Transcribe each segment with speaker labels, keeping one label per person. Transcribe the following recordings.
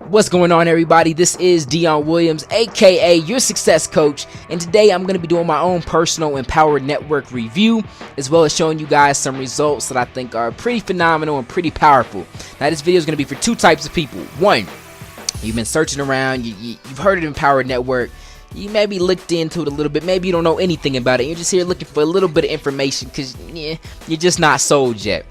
Speaker 1: What's going on, everybody? This is Dion Williams, aka your success coach, and today I'm going to be doing my own personal Empowered Network review, as well as showing you guys some results that I think are pretty phenomenal and pretty powerful. Now, this video is going to be for two types of people. One, you've been searching around, you've heard of Empowered Network, you maybe looked into it a little bit, maybe you don't know anything about it, you're just here looking for a little bit of information because you're just not sold yet.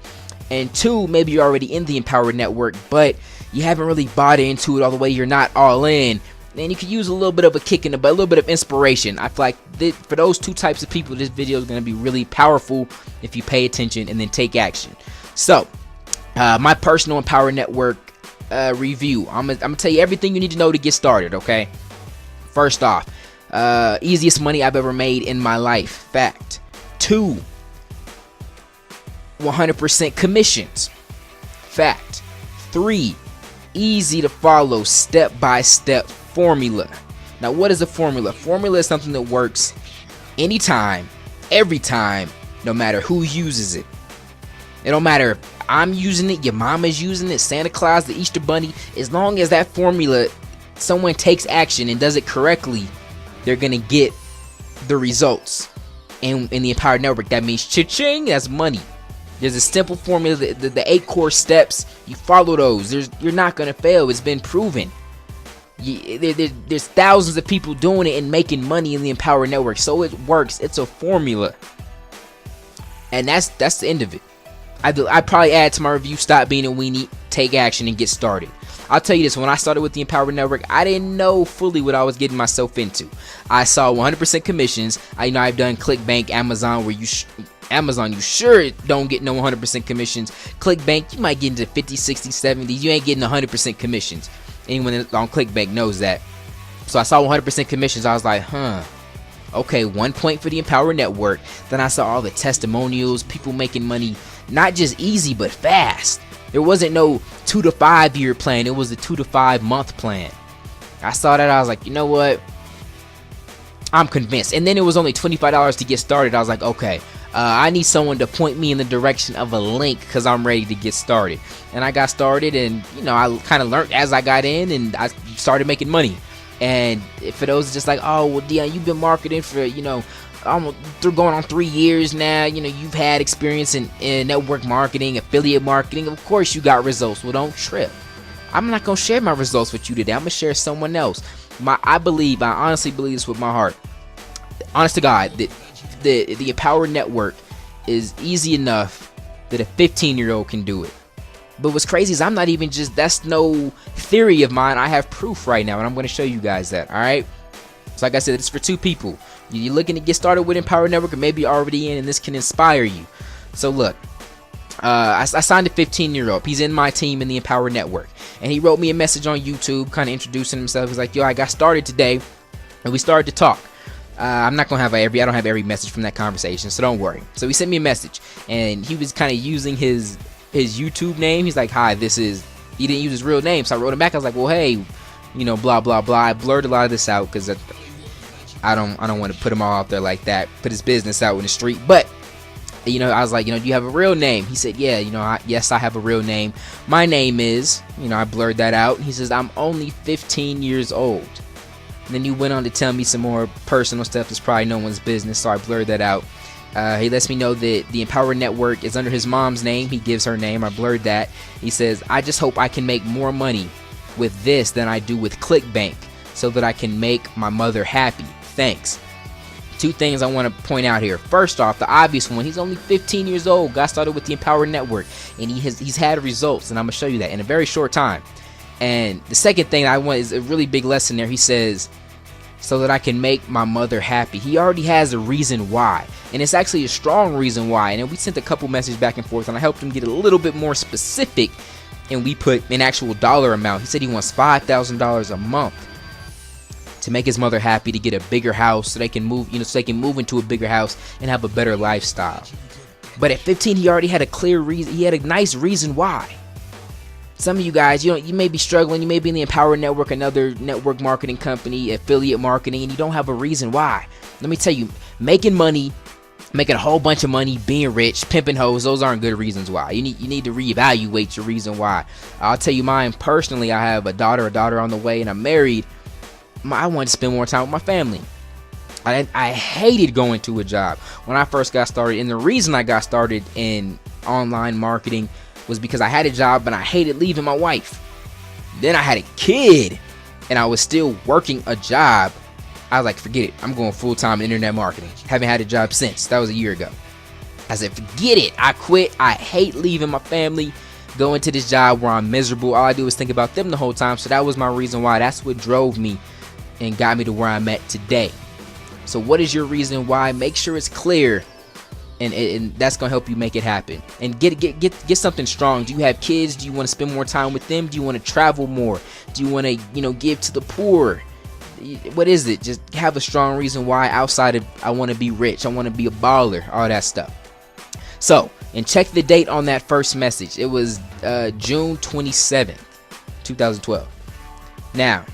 Speaker 1: And two, maybe you're already in the Empowered Network, but you haven't really bought into it all the way, you're not all in, and you could use a little bit of a kick in the butt, a little bit of inspiration. I feel like for those two types of people, this video is going to be really powerful if you pay attention and then take action. So, my personal Empowered Network review. I'm gonna tell you everything you need to know to get started, okay? First off, easiest money I've ever made in my life. Fact. 2, 100% commissions. Fact. 3, easy to follow step-by-step formula. Now, what is a formula? Formula is something that works anytime, every time, no matter who uses it. It don't matter if I'm using it, your mama's using it, Santa Claus, the Easter Bunny. As long as that formula, someone takes action and does it correctly, they're gonna get the results. And in the Empowered Network, that means cha-ching, that's money. There's a simple formula, the 8 core steps. You follow those. You're not gonna fail. It's been proven. There's thousands of people doing it and making money in the Empowered Network, so it works. It's a formula, and that's the end of it. I probably add to my review: stop being a weenie, take action, and get started. I'll tell you this: when I started with the Empowered Network, I didn't know fully what I was getting myself into. I saw 100% commissions. I've done ClickBank, Amazon, where you sure don't get no 100% commissions. ClickBank, you might get into 50, 60, 70. You ain't getting 100% commissions. Anyone on ClickBank knows that. So I saw 100% commissions. I was like, okay, 1 point for the Empowered Network. Then I saw all the testimonials, people making money, not just easy, but fast. There wasn't no 2 to 5 year plan. It was a 2 to 5 month plan. I saw that. I was like, you know what? I'm convinced. And then it was only $25 to get started. I was like, okay, I need someone to point me in the direction of a link because I'm ready to get started. And I got started, and I kind of learned as I got in, and I started making money. And for those just like, oh well, Dion, you've been marketing for almost going on 3 years now. You've had experience in network marketing, affiliate marketing. Of course you got results. Well, don't trip. I'm not gonna share my results with you today. I'm gonna share someone else. I honestly believe this with my heart, honest to God, that the Empowered Network is easy enough that a 15-year-old can do it. But what's crazy is that's no theory of mine. I have proof right now, and I'm going to show you guys that. All right. So like I said, it's for two people. You're looking to get started with Empowered Network, or maybe you're already in, and this can inspire you. So look, I signed a 15-year-old. He's in my team in the Empowered Network, and he wrote me a message on YouTube, kind of introducing himself. He's like, yo, I got started today, and we started to talk. I'm not gonna have I don't have every message from that conversation, so don't worry. So he sent me a message, and he was kind of using his YouTube name. He's like, hi, he didn't use his real name, so I wrote him back. I was like, well, hey, blah blah blah. I blurred a lot of this out because I don't want to put him all out there like that, put his business out in the street. But I was like, do you have a real name? He said, yeah, yes, I have a real name. My name is, I blurred that out. He says, I'm only 15 years old. And then he went on to tell me some more personal stuff that's probably no one's business, so I blurred that out. He lets me know that the Empowered Network is under his mom's name. He gives her name. I blurred that. He says, I just hope I can make more money with this than I do with ClickBank so that I can make my mother happy. Thanks. 2 things I want to point out here. First off, the obvious one, he's only 15 years old, got started with the Empowered Network, and he's had results, and I'm going to show you that in a very short time. And the second thing I want is a really big lesson there. He says, so that I can make my mother happy. He already has a reason why, and it's actually a strong reason why. And then we sent a couple messages back and forth, and I helped him get a little bit more specific, and we put an actual dollar amount. He said he wants $5,000 a month to make his mother happy, to get a bigger house so they can move, so they can move into a bigger house and have a better lifestyle. But at 15, he already had a clear reason. He had a nice reason why. Some of you guys, you may be struggling. You may be in the Empowered Network, another network marketing company, affiliate marketing, and you don't have a reason why. Let me tell you, making money making a whole bunch of money, being rich, pimping hoes. Those aren't good reasons why. You need to reevaluate your reason why. I'll tell you mine personally. I have a daughter on the way, and I'm married. I wanted to spend more time with my family. I hated going to a job when I first got started, and the reason I got started in online marketing was because I had a job and I hated leaving my wife. Then I had a kid and I was still working a job. I was like, forget it, I'm going full-time in internet marketing. Haven't had a job since. That was a year ago. I said, forget it, I quit. I hate leaving my family, going to this job where I'm miserable. All I do is think about them the whole time. So that was my reason why. That's what drove me and got me to where I'm at today. So what is your reason why? Make sure it's clear, and that's gonna help you make it happen. And get something strong. Do you have kids? Do you want to spend more time with them? Do you want to travel more? Do you want to give to the poor? What is it? Just have a strong reason why outside of I want to be rich, I want to be a baller, all that stuff. So, and check the date on that first message. It was June 27th, 2012. Now,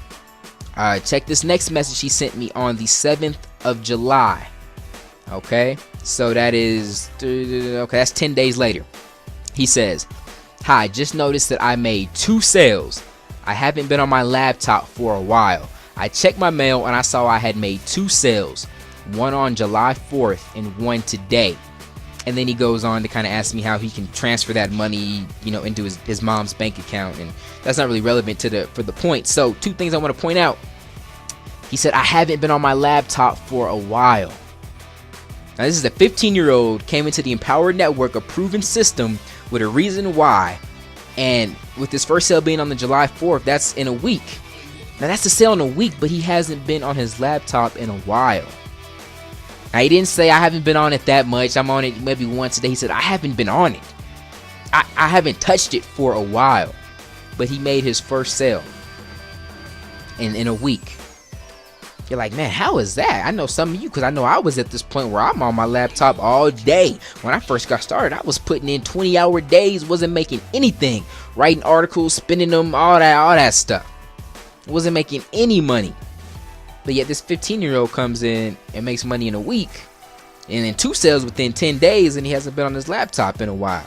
Speaker 1: check this next message he sent me on the 7th of July. Okay, so that is that's 10 days later. He says, hi, just noticed that I made 2 sales. I haven't been on my laptop for a while. I checked my mail and I saw I had made 2 sales, one on July 4th and one today. And then he goes on to kind of ask me how he can transfer that money, into his mom's bank account, and that's not really relevant for the point. So 2 things I want to point out. He said, I haven't been on my laptop for a while. Now, this is a 15-year-old came into the Empower Network, a proven system with a reason why. And with his first sale being on the July 4th, that's in a week. Now, that's a sale in a week, but he hasn't been on his laptop in a while. Now, he didn't say, I haven't been on it that much. I'm on it maybe once a day. He said, I haven't been on it. I haven't touched it for a while. But he made his first sale in a week. You're like, man, how is that? I know some of you, because I know I was at this point where I'm on my laptop all day. When I first got started, I was putting in 20-hour days, wasn't making anything. Writing articles, spinning them, all that stuff. Wasn't making any money. But yet this 15-year-old comes in and makes money in a week. And then 2 sales within 10 days, and he hasn't been on his laptop in a while.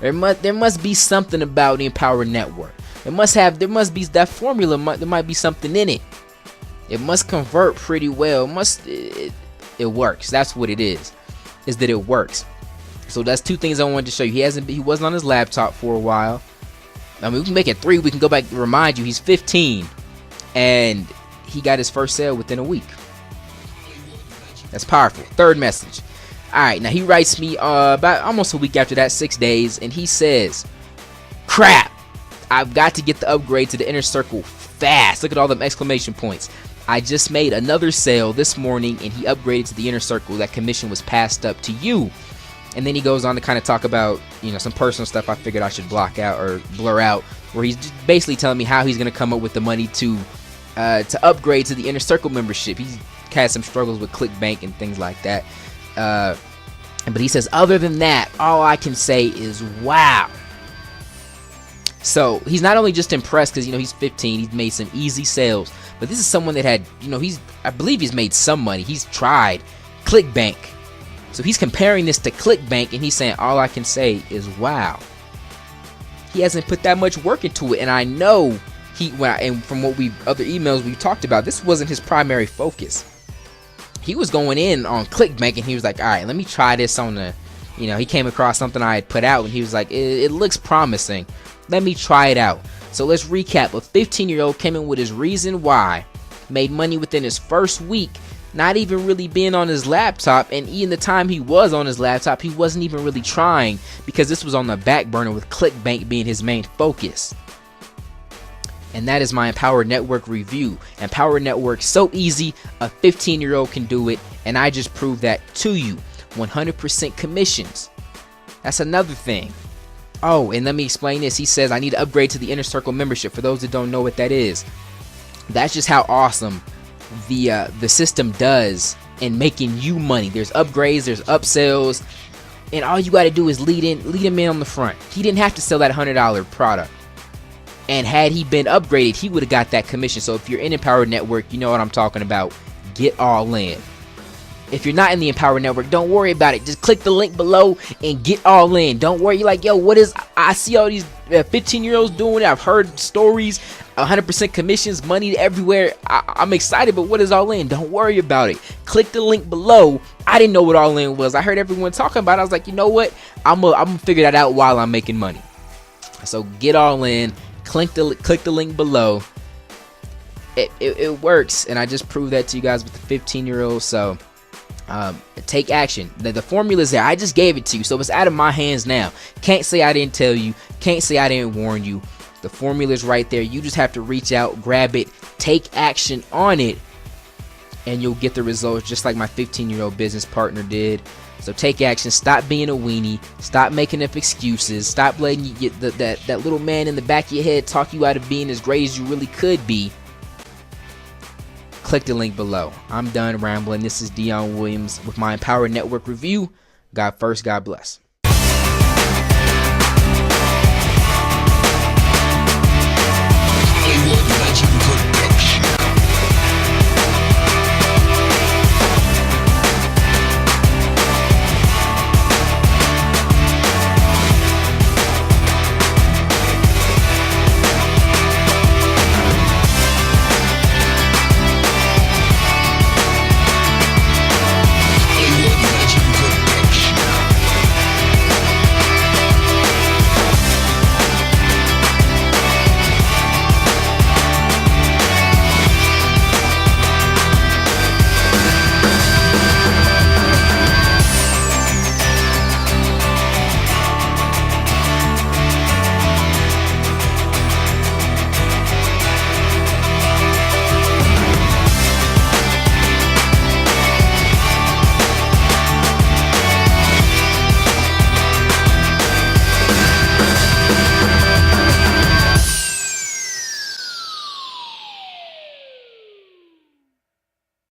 Speaker 1: There must be something about the Empower Network. There must be that formula. There might be something in it. It must convert pretty well. It works. That's what it is that it works. So that's 2 things I wanted to show you. He wasn't on his laptop for a while. I mean, we can make it 3. We can go back and remind you he's 15, and he got his first sale within a week. That's powerful. 3rd message. All right, now he writes me about almost a week after that, 6 days, and he says, crap, I've got to get the upgrade to the inner circle fast. Look at all them exclamation points. I just made another sale this morning, and he upgraded to the inner circle. That commission was passed up to you. And then he goes on to kind of talk about, some personal stuff I figured I should block out or blur out, where he's basically telling me how he's going to come up with the money to upgrade to the inner circle membership. He's had some struggles with ClickBank and things like that. But he says, other than that, all I can say is wow. So he's not only just impressed because, he's 15, he's made some easy sales, but this is someone that had, I believe he's made some money. He's tried ClickBank. So he's comparing this to ClickBank, and he's saying, all I can say is wow. He hasn't put that much work into it, and I know and from other emails we talked about, this wasn't his primary focus. He was going in on ClickBank, and he was like, all right, let me try this on the, he came across something I had put out, and he was like, it looks promising. Let me try it out. So let's recap. A 15-year-old came in with his reason why, made money within his first week, not even really being on his laptop, and even the time he was on his laptop, he wasn't even really trying because this was on the back burner with ClickBank being his main focus. And that is my Empower Network review. Empower Network, so easy, a 15-year-old can do it, and I just proved that to you. 100% commissions. That's another thing. Oh, and let me explain this. He says I need to upgrade to the Inner Circle membership. For those that don't know what that is, that's just how awesome the system does in making you money. There's upgrades, there's upsells, and all you got to do is lead him in on the front. He didn't have to sell that $100 product. And had he been upgraded, he would have got that commission. So if you're in Empower Network, you know what I'm talking about. Get all in. If you're not in the Empower Network, don't worry about it. Just click the link below and get all in. Don't worry. You're like, yo, what is? I see all these 15-year-olds doing it. I've heard stories, 100% commissions, money everywhere. I'm excited, but what is all in? Don't worry about it. Click the link below. I didn't know what all in was. I heard everyone talking about it. I was like, you know what? I'm gonna figure that out while I'm making money. So get all in. Click the link below. It works, and I just proved that to you guys with the 15-year-old. So take action. The formula's there. I just gave it to you, so it's out of my hands now. Can't say I didn't tell you. Can't say I didn't warn you. The formula's right there. You just have to reach out, grab it, take action on it, and you'll get the results just like my 15-year-old business partner did. So take action. Stop being a weenie. Stop making up excuses. Stop letting you get that little man in the back of your head talk you out of being as great as you really could be. Click the link below. I'm done rambling. This is Dion Williams with my Empower Network review. God first, God bless.